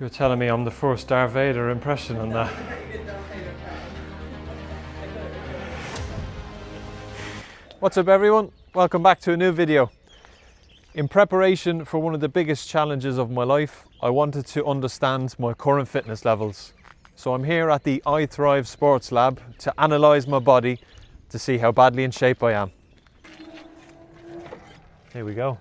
You're telling me I'm the first Darth Vader impression on that. What's up everyone? Welcome back to a new video. In preparation for one of the biggest challenges of my life, I wanted to understand my current fitness levels. So I'm here at the I Thrive Sports Lab to analyse my body to see how badly in shape I am. Here we go.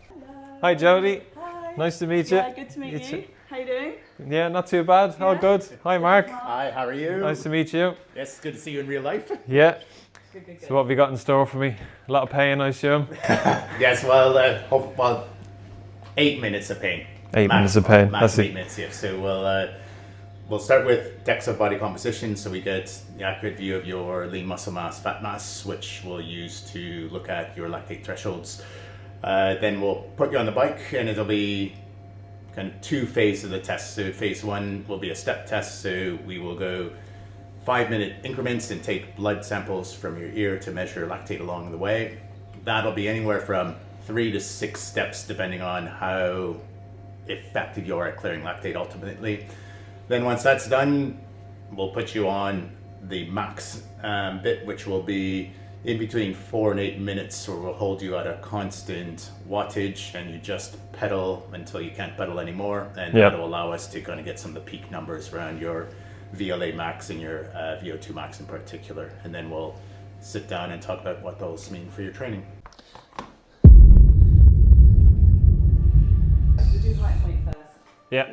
Hello. Hi Jodie. Hi. Nice to meet you. Yeah, good to meet you. How you doing? Yeah, not too bad. Yeah. All good. Hi Mark. Hi, how are you? Nice to meet you. Yes, good to see you in real life. Yeah. Good. So what have you got in store for me? A lot of pain, I assume? Yes, well, 8 minutes of pain. 8 minutes of pain. That's 8 minutes, yeah. So we'll start with DEXA body composition, so we get the accurate view of your lean muscle mass, fat mass, which we'll use to look at your lactate thresholds. Then we'll put you on the bike, and it'll be kind of 2 phases of the test. So phase 1 will be a step test, so we will go 5-minute increments and take blood samples from your ear to measure lactate along the way. That'll be anywhere from 3 to 6 steps depending on how effective you are at clearing lactate ultimately. Then once that's done, we'll put you on the max bit, which will be in between 4 and 8 minutes, so we'll hold you at a constant wattage and you just pedal until you can't pedal anymore, and that'll allow us to kind of get some of the peak numbers around your VLA max and your VO2 max in particular, and then we'll sit down and talk about what those mean for your training. We do height and weight first. Yeah.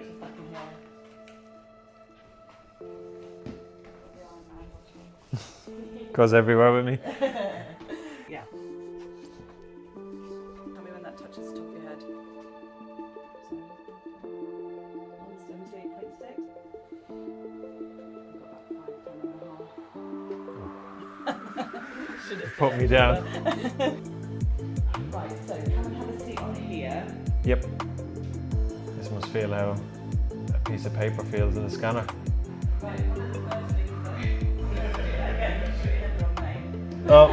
Goes everywhere with me. Yeah. Tell me when that touches the top of your head. So 78.6. Put me down. Right, so come and have a seat on here. Yep. This must feel how a piece of paper feels in a scanner. Right, one of the first things that again, make sure your head's on me. Oh.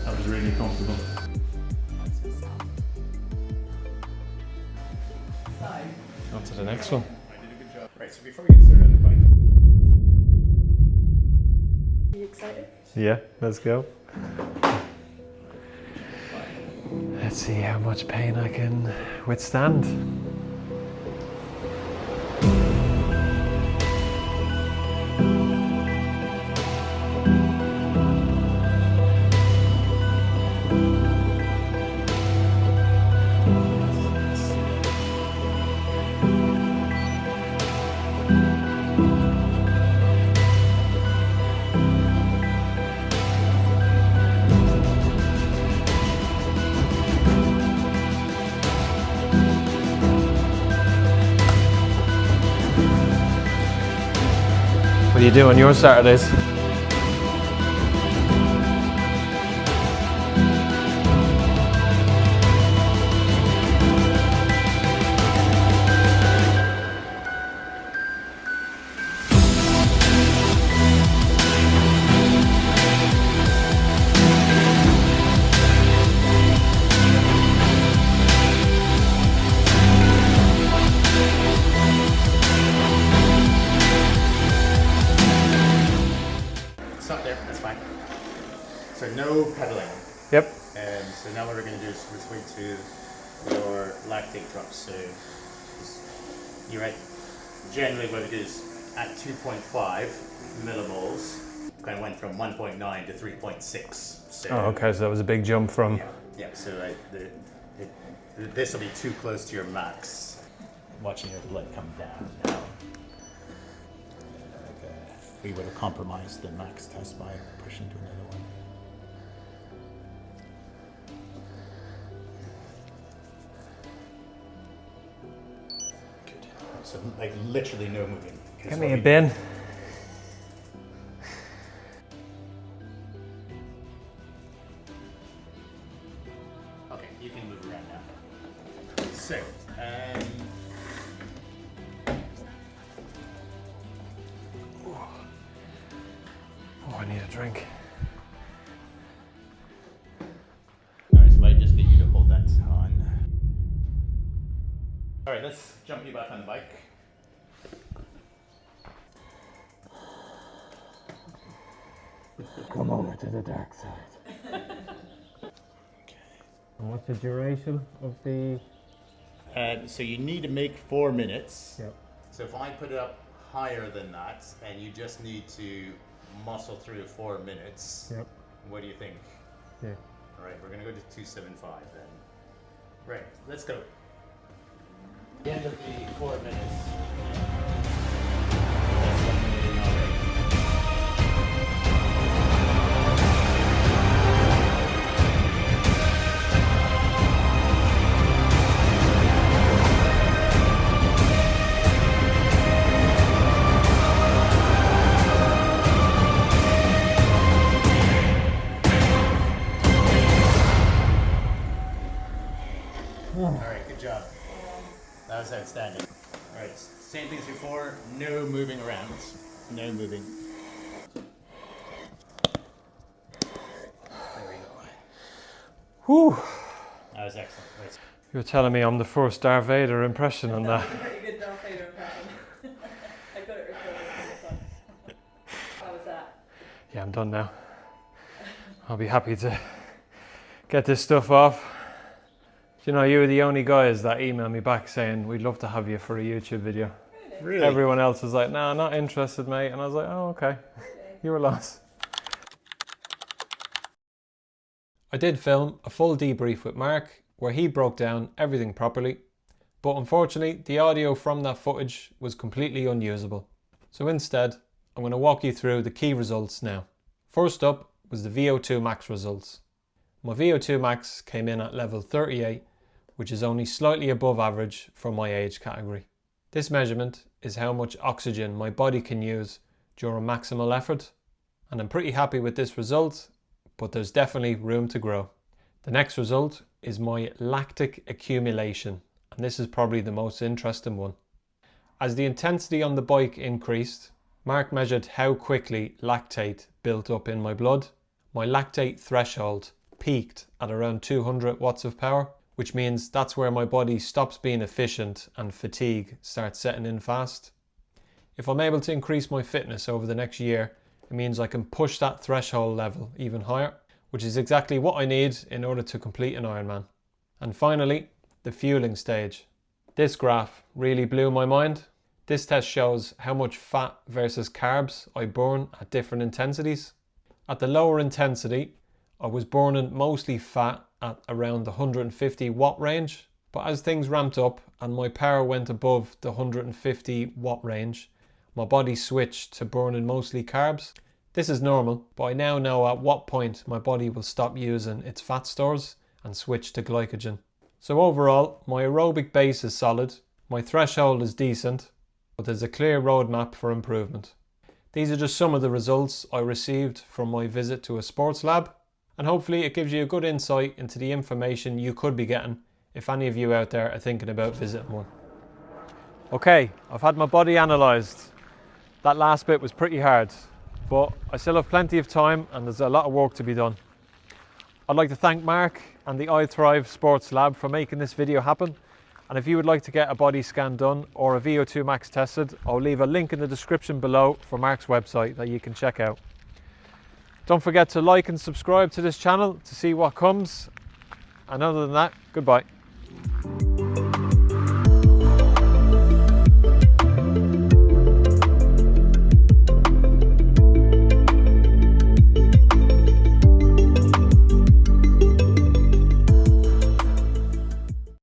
That was really comfortable. On to the next one. I did a good job. Right, so before we get started on the bike. Are you excited? Yeah, let's go. Let's see how much pain I can withstand. What do you do on your Saturdays? Stop there, that's fine. So no pedaling. Yep. So now what we're going to do is we're going to your lactate drops. So you're at, generally what it is at 2.5 millimoles, kind of went from 1.9 to 3.6. So, Oh, okay, so that was a big jump from... Yeah, so this will be too close to your max. Watching your blood come down now. We would have compromised the max test by pushing to another one. Good. So like literally no moving. Give me a bin. Okay, you can move around now. So, Oh, I need a drink. alright, so I just get you to hold that on. Alright, let's jump you back on the bike. Come over to the dark side. And what's the duration of the... So you need to make 4 minutes. Yep. So if I put it up higher than that, and you just need to muscle through 4 minutes, Yep. what do you think? Yeah. Alright, we're gonna go to 275 then. Right, let's go. The end of the 4 minutes. That's dominating already. Alright, good job. That was outstanding. Alright, same thing as before, no moving around. No moving. There we go. Whew. That was excellent. Right. You're telling me I'm the first Darth Vader impression on that. Pretty good Darth Vader impression. I got it recorded from the front. How was that? Yeah, I'm done now. I'll be happy to get this stuff off. You know, you were the only guys that emailed me back saying, we'd love to have you for a YouTube video. Really? Everyone else was like, no, not interested, mate. And I was like, oh, okay. You were lost. I did film a full debrief with Mark where he broke down everything properly, but unfortunately the audio from that footage was completely unusable. So instead, I'm going to walk you through the key results now. First up was the VO2 max results. My VO2 max came in at level 38, which is only slightly above average for my age category. This measurement is how much oxygen my body can use during maximal effort, and I'm pretty happy with this result, but there's definitely room to grow. The next result is my lactic accumulation, and this is probably the most interesting one. As the intensity on the bike increased, Mark measured how quickly lactate built up in my blood. My lactate threshold peaked at around 200 watts of power, which means that's where my body stops being efficient and fatigue starts setting in fast. If I'm able to increase my fitness over the next year, it means I can push that threshold level even higher, which is exactly what I need in order to complete an Ironman. And finally, the fueling stage. This graph really blew my mind. This test shows how much fat versus carbs I burn at different intensities. At the lower intensity, I was burning mostly fat at around the 150 watt range, but as things ramped up and my power went above the 150 watt range, my body switched to burning mostly carbs. This is normal, but I now know at what point my body will stop using its fat stores and switch to glycogen. So overall, my aerobic base is solid, my threshold is decent, but there's a clear roadmap for improvement. These are just some of the results I received from my visit to a sports lab, and hopefully it gives you a good insight into the information you could be getting if any of you out there are thinking about visiting one. Okay, I've had my body analysed. That last bit was pretty hard, but I still have plenty of time and there's a lot of work to be done. I'd like to thank Mark and the iThrive Sports Lab for making this video happen. And if you would like to get a body scan done or a VO2 max tested, I'll leave a link in the description below for Mark's website that you can check out. Don't forget to like and subscribe to this channel to see what comes. And other than that, goodbye.